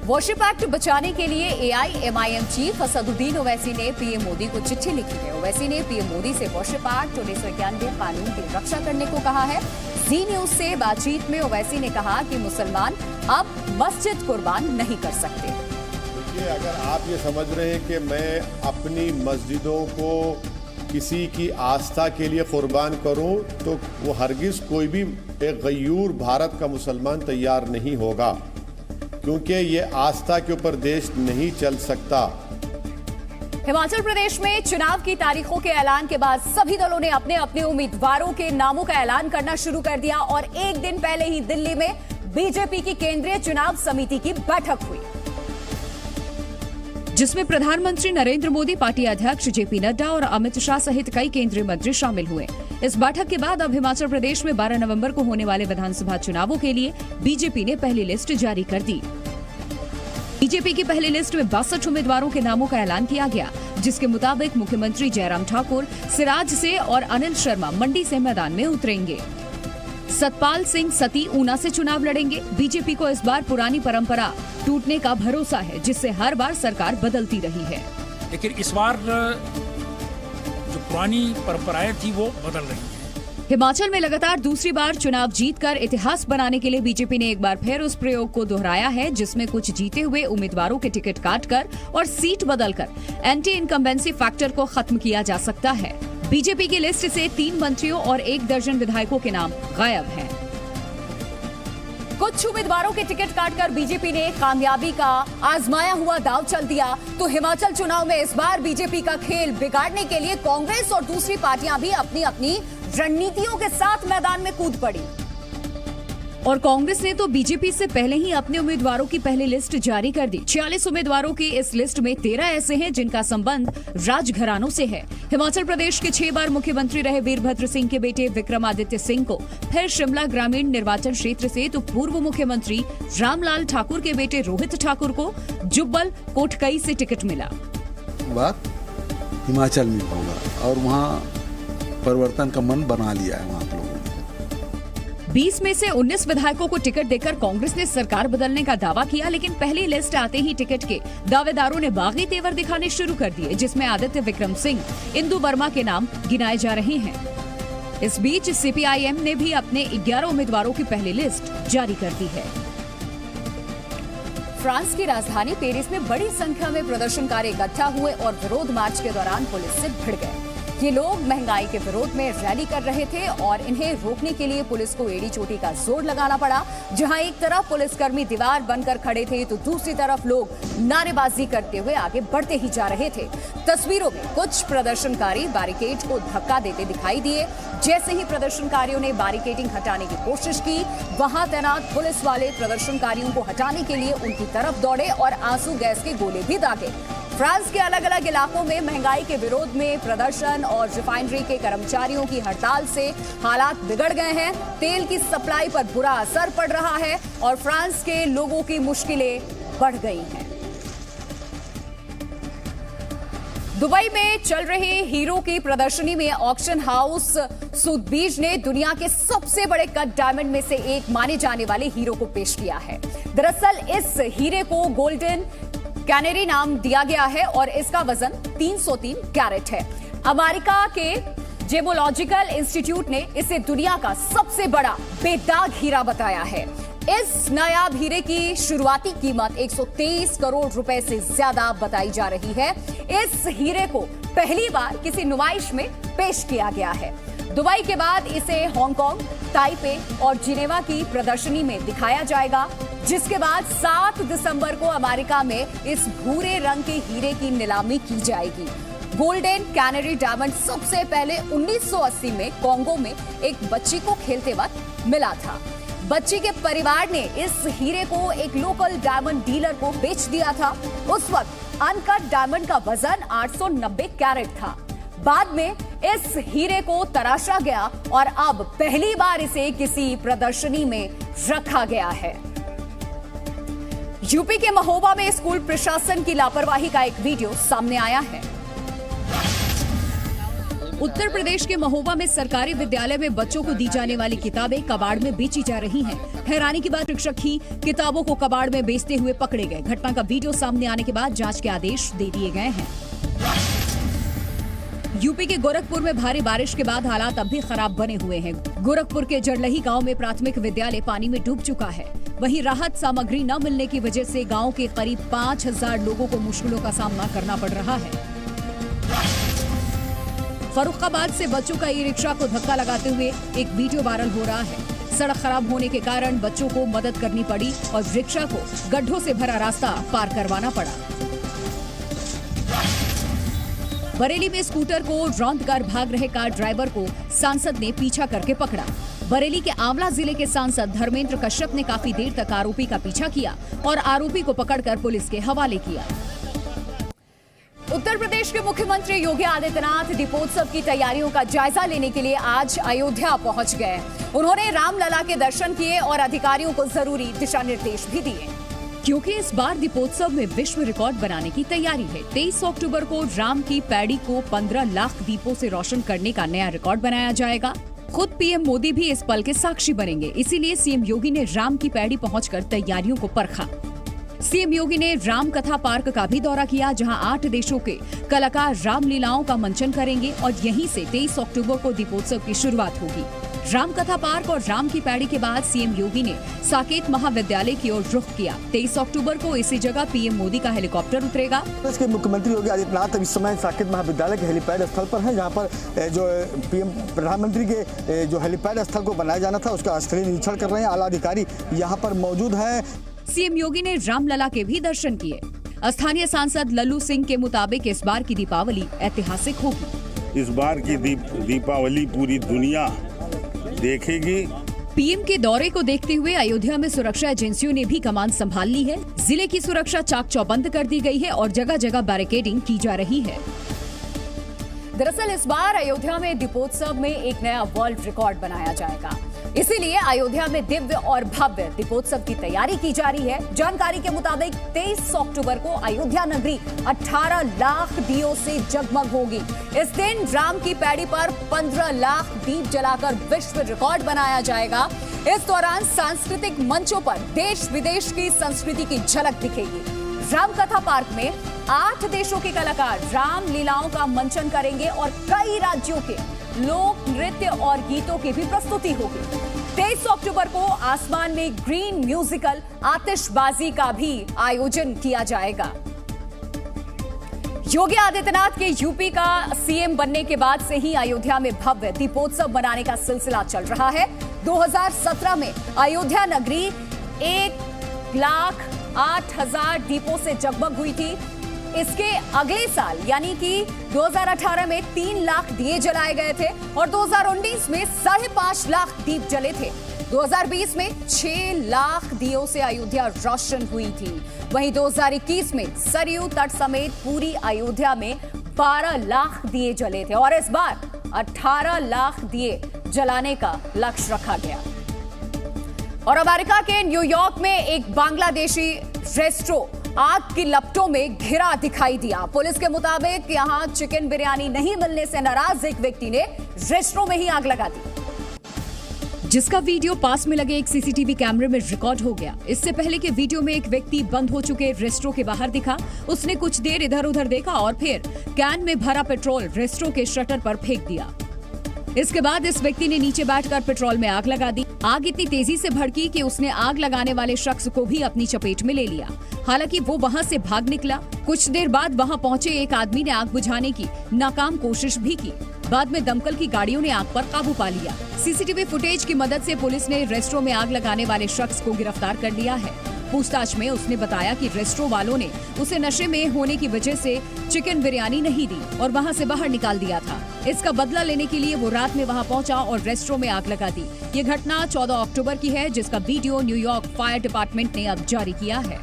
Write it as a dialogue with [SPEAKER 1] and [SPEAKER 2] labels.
[SPEAKER 1] वॉशिप act बचाने के लिए एआईएमआईएम चीफ असदुद्दीन ओवैसी ने पीएम मोदी को चिट्ठी लिखी है। ओवैसी ने पीएम मोदी से वॉशिप एक्ट 1991 कानून की रक्षा करने को कहा है। जी न्यूज से बातचीत में ओवैसी ने कहा कि मुसलमान अब मस्जिद कुर्बान नहीं कर सकते।
[SPEAKER 2] देखिए, अगर आप ये समझ रहे हैं कि मैं अपनी मस्जिदों को किसी की आस्था के लिए कुर्बान करूं, तो वो हरगिज कोई भी एक गयूर भारत का मुसलमान तैयार नहीं होगा, क्योंकि ये आस्था के ऊपर देश नहीं चल सकता।
[SPEAKER 1] हिमाचल प्रदेश में चुनाव की तारीखों के ऐलान के बाद सभी दलों ने अपने अपने उम्मीदवारों के नामों का ऐलान करना शुरू कर दिया और एक दिन पहले ही दिल्ली में बीजेपी की केंद्रीय चुनाव समिति की बैठक हुई, जिसमें प्रधानमंत्री नरेंद्र मोदी, पार्टी अध्यक्ष जेपी नड्डा और अमित शाह सहित कई केंद्रीय मंत्री शामिल हुए। इस बैठक के बाद अब हिमाचल प्रदेश में 12 नवंबर को होने वाले विधानसभा चुनावों के लिए बीजेपी ने पहली लिस्ट जारी कर दी। बीजेपी की पहली लिस्ट में 62 उम्मीदवारों के नामों का ऐलान किया गया, जिसके मुताबिक मुख्यमंत्री जयराम ठाकुर सिराज से और अनिल शर्मा मंडी से मैदान में उतरेंगे। सतपाल सिंह सती ऊना से चुनाव लड़ेंगे। बीजेपी को इस बार पुरानी परंपरा टूटने का भरोसा है, जिससे हर बार सरकार बदलती रही है,
[SPEAKER 3] लेकिन इस बार जो पुरानी परंपराएं थी वो बदल रही हैं।
[SPEAKER 1] हिमाचल में लगातार दूसरी बार चुनाव जीतकर इतिहास बनाने के लिए बीजेपी ने एक बार फिर उस प्रयोग को दोहराया है, जिसमें कुछ जीते हुए उम्मीदवारों के टिकट काटकर और सीट बदलकर एंटी इनकम्बेंसी फैक्टर को खत्म किया जा सकता है। बीजेपी की लिस्ट से 3 मंत्रियों और 1 दर्जन विधायकों के नाम गायब हैं। कुछ उम्मीदवारों के टिकट काटकर बीजेपी ने कामयाबी का आजमाया हुआ दांव चल दिया, तो हिमाचल चुनाव में इस बार बीजेपी का खेल बिगाड़ने के लिए कांग्रेस और दूसरी पार्टियां भी अपनी अपनी रणनीतियों के साथ मैदान में कूद पड़ी। और कांग्रेस ने तो बीजेपी से पहले ही अपने उम्मीदवारों की पहली लिस्ट जारी कर दी। 46 उम्मीदवारों की इस लिस्ट में 13 ऐसे हैं जिनका संबंध राजघरानों से है। हिमाचल प्रदेश के 6 बार मुख्यमंत्री रहे वीरभद्र सिंह के बेटे विक्रमादित्य सिंह को फिर शिमला ग्रामीण निर्वाचन क्षेत्र से, तो पूर्व मुख्यमंत्री रामलाल ठाकुर के बेटे रोहित ठाकुर को जुब्बल कोटकई से टिकट मिला।
[SPEAKER 4] बात हिमाचल में होगा और वहाँ परिवर्तन का मन बना लिया है वहाँ लोगों ने।
[SPEAKER 1] 20 में से 19 विधायकों को टिकट देकर कांग्रेस ने सरकार बदलने का दावा किया, लेकिन पहली लिस्ट आते ही टिकट के दावेदारों ने बागी तेवर दिखाने शुरू कर दिए, जिसमें आदित्य विक्रम सिंह, इंदु वर्मा के नाम गिनाए जा रहे हैं। इस बीच सीपीआईएम ने भी अपने 11 उम्मीदवारों की पहली लिस्ट जारी कर दी है। फ्रांस की राजधानी पेरिस में बड़ी संख्या में प्रदर्शनकारी इकट्ठा हुए और विरोध मार्च के दौरान पुलिस से भिड़ गए। ये लोग महंगाई के विरोध में रैली कर रहे थे और इन्हें रोकने के लिए पुलिस को एड़ी चोटी का जोर लगाना पड़ा। जहां एक तरफ पुलिसकर्मी दीवार बनकर खड़े थे, तो दूसरी तरफ लोग नारेबाजी करते हुए आगे बढ़ते ही जा रहे थे। तस्वीरों में कुछ प्रदर्शनकारी बैरिकेड को धक्का देते दिखाई दिए। जैसे ही प्रदर्शनकारियों ने बैरिकेडिंग हटाने की कोशिश की, वहां तैनात पुलिस वाले प्रदर्शनकारियों को हटाने के लिए उनकी तरफ दौड़े और आंसू गैस के गोले भी दागे। फ्रांस के अलग अलग इलाकों में महंगाई के विरोध में प्रदर्शन और रिफाइनरी के कर्मचारियों की हड़ताल से हालात बिगड़ गए हैं। तेल की सप्लाई पर बुरा असर पड़ रहा है और फ्रांस के लोगों की मुश्किलें बढ़ गई हैं। दुबई में चल रही हीरो की प्रदर्शनी में ऑक्शन हाउस सुथबीज ने दुनिया के सबसे बड़े कट डायमंड में से एक माने जाने वाले हीरो को पेश किया है। दरअसल इस हीरे को गोल्डन कैनेरी नाम दिया गया है और इसका वजन 303 कैरेट है। अमेरिका के जेमोलॉजिकल इंस्टीट्यूट ने इसे दुनिया का सबसे बड़ा बेदाग हीरा बताया है। इस नायाब हीरे की शुरुआती कीमत 123 करोड़ रुपए से ज्यादा बताई जा रही है। इस हीरे को पहली बार किसी नुमाइश में पेश किया गया है। दुबई के बाद इसे हांगकांग, ताइपे और जिनेवा की प्रदर्शनी में दिखाया जाएगा, जिसके बाद 7 दिसंबर को अमेरिका में इस भूरे रंग के हीरे की नीलामी की जाएगी। गोल्डन कैनेरी डायमंड सबसे पहले 1980 में कांगो में एक बच्ची को खेलते वक्त मिला था। बच्ची के परिवार ने इस हीरे को एक लोकल डायमंड डीलर को बेच दिया था। उस वक्त अनकट डायमंड का वजन 890 कैरेट था। बाद में इस हीरे को तराशा गया और अब पहली बार इसे किसी प्रदर्शनी में रखा गया है। यूपी के महोबा में स्कूल प्रशासन की लापरवाही का एक वीडियो सामने आया है। उत्तर प्रदेश के महोबा में सरकारी विद्यालय में बच्चों को दी जाने वाली किताबें कबाड़ में बेची जा रही हैं। हैरानी की बात, शिक्षक ही किताबों को कबाड़ में बेचते हुए पकड़े गए। घटना का वीडियो सामने आने के बाद जांच के आदेश दे दिए गए हैं। यूपी के गोरखपुर में भारी बारिश के बाद हालात अब भी खराब बने हुए हैं। गोरखपुर के जड़लही गांव में प्राथमिक विद्यालय पानी में डूब चुका है। वहीं राहत सामग्री न मिलने की वजह से गांव के करीब 5000 लोगों को मुश्किलों का सामना करना पड़ रहा है। फर्रुखाबाद से बच्चों का ई-रिक्शा को धक्का लगाते हुए एक वीडियो वायरल हो रहा है। सड़क खराब होने के कारण बच्चों को मदद करनी पड़ी और रिक्शा को गड्ढों से भरा रास्ता पार करवाना पड़ा। बरेली में स्कूटर को रौंद कर भाग रहे कार ड्राइवर को सांसद ने पीछा करके पकड़ा। बरेली के आंवला जिले के सांसद धर्मेंद्र कश्यप ने काफी देर तक आरोपी का पीछा किया और आरोपी को पकड़कर पुलिस के हवाले किया। उत्तर प्रदेश के मुख्यमंत्री योगी आदित्यनाथ दीपोत्सव की तैयारियों का जायजा लेने के लिए आज अयोध्या पहुंच गए। उन्होंने रामलला के दर्शन किए और अधिकारियों को जरूरी दिशा निर्देश भी दिए, क्योंकि इस बार दीपोत्सव में विश्व रिकॉर्ड बनाने की तैयारी है। 23 अक्टूबर को राम की पैड़ी को 15 लाख दीपों से रोशन करने का नया रिकॉर्ड बनाया जाएगा। खुद पीएम मोदी भी इस पल के साक्षी बनेंगे, इसीलिए सीएम योगी ने राम की पैड़ी पहुंचकर तैयारियों को परखा। सीएम योगी ने राम कथा पार्क का भी दौरा किया, जहां 8 देशों के कलाकार रामलीलाओं का मंचन करेंगे और यहीं से 23 अक्टूबर को दीपोत्सव की शुरुआत होगी। राम कथा पार्क और राम की पैड़ी के बाद सीएम योगी ने साकेत महाविद्यालय की ओर रुख किया। 23 अक्टूबर को इसी जगह पीएम मोदी का हेलीकॉप्टर उतरेगा।
[SPEAKER 5] प्रदेश के मुख्यमंत्री योगी आदित्यनाथ इस समय साकेत महाविद्यालय के हेलीपैड स्थल पर हैं, जहां पर जो पीएम प्रधानमंत्री के जो हेलीपैड स्थल को बनाया जाना था उसका स्थलीय निरीक्षण कर रहे हैं। आला अधिकारी यहां पर मौजूद है।
[SPEAKER 1] सीएम योगी ने रामलला के भी दर्शन किए। स्थानीय सांसद लल्लू सिंह के मुताबिक इस बार की दीपावली ऐतिहासिक होगी।
[SPEAKER 6] इस बार की दीपावली पूरी दुनिया देखेगी।
[SPEAKER 1] पीएम के दौरे को देखते हुए अयोध्या में सुरक्षा एजेंसियों ने भी कमान संभाल ली है। जिले की सुरक्षा चाक चौबंद कर दी गई है और जगह जगह बैरिकेडिंग की जा रही है। दरअसल इस बार अयोध्या में दीपोत्सव में एक नया वर्ल्ड रिकॉर्ड बनाया जाएगा, इसीलिए अयोध्या में दिव्य और भव्य दीपोत्सव की तैयारी की जा रही है। जानकारी के मुताबिक 23 अक्टूबर को अयोध्या नगरी 18 लाख दियों से जगमग होगी। इस दिन राम की पैड़ी पर 15 लाख दीप जलाकर विश्व रिकॉर्ड बनाया जाएगा। इस दौरान सांस्कृतिक मंचों पर देश विदेश की संस्कृति की झलक दिखेगी। राम कथा पार्क में 8 देशों के कलाकार राम लीलाओं का मंचन करेंगे और कई राज्यों के लोक नृत्य और गीतों की भी प्रस्तुति होगी। 23 अक्टूबर को आसमान में ग्रीन म्यूजिकल आतिशबाजी का भी आयोजन किया जाएगा। योगी आदित्यनाथ के यूपी का सीएम बनने के बाद से ही अयोध्या में भव्य दीपोत्सव मनाने का सिलसिला चल रहा है। 2017 में अयोध्या नगरी 1,08,000 दीपों से जगमग हुई थी। इसके अगले साल यानी कि 2018 में 3 लाख दिए जलाए गए थे और 2019 में 5.5 लाख दीप जले थे। 2020 में 6 लाख दियों से अयोध्या रोशन हुई थी। वहीं 2021 में सरयू तट समेत पूरी अयोध्या में 12 लाख दिए जले थे और इस बार 18 लाख दिए जलाने का लक्ष्य रखा गया। और अमेरिका के न्यूयॉर्क में एक बांग्लादेशी रेस्टोरेंट आग की लपटों में घिरा दिखाई दिया। पुलिस के मुताबिक यहां चिकन बिरयानी नहीं मिलने से नाराज एक व्यक्ति ने रेस्टोरेंट में ही आग लगा दी, जिसका वीडियो पास में लगे एक सीसीटीवी कैमरे में रिकॉर्ड हो गया। इससे पहले के वीडियो में एक व्यक्ति बंद हो चुके रेस्टोरेंट के बाहर दिखा। उसने कुछ देर इधर उधर देखा और फिर कैन में भरा पेट्रोल रेस्टोरेंट के शटर पर फेंक दिया। इसके बाद इस व्यक्ति ने नीचे बैठकर पेट्रोल में आग लगा दी। आग इतनी तेजी से भड़की कि उसने आग लगाने वाले शख्स को भी अपनी चपेट में ले लिया। हालांकि वो वहां से भाग निकला। कुछ देर बाद वहां पहुंचे एक आदमी ने आग बुझाने की नाकाम कोशिश भी की। बाद में दमकल की गाड़ियों ने आग पर काबू पा लिया। सीसीटीवी फुटेज की मदद से पुलिस ने रेस्टोरेंट में आग लगाने वाले शख्स को गिरफ्तार कर लिया है। पूछताछ में उसने बताया कि रेस्टोरेंट वालों ने उसे नशे में होने की वजह से चिकन बिरयानी नहीं दी और वहां से बाहर निकाल दिया था। इसका बदला लेने के लिए वो रात में वहां पहुंचा और रेस्टोरेंट में आग लगा दी। ये घटना 14 अक्टूबर की है, जिसका वीडियो न्यूयॉर्क फायर डिपार्टमेंट ने अब जारी किया है।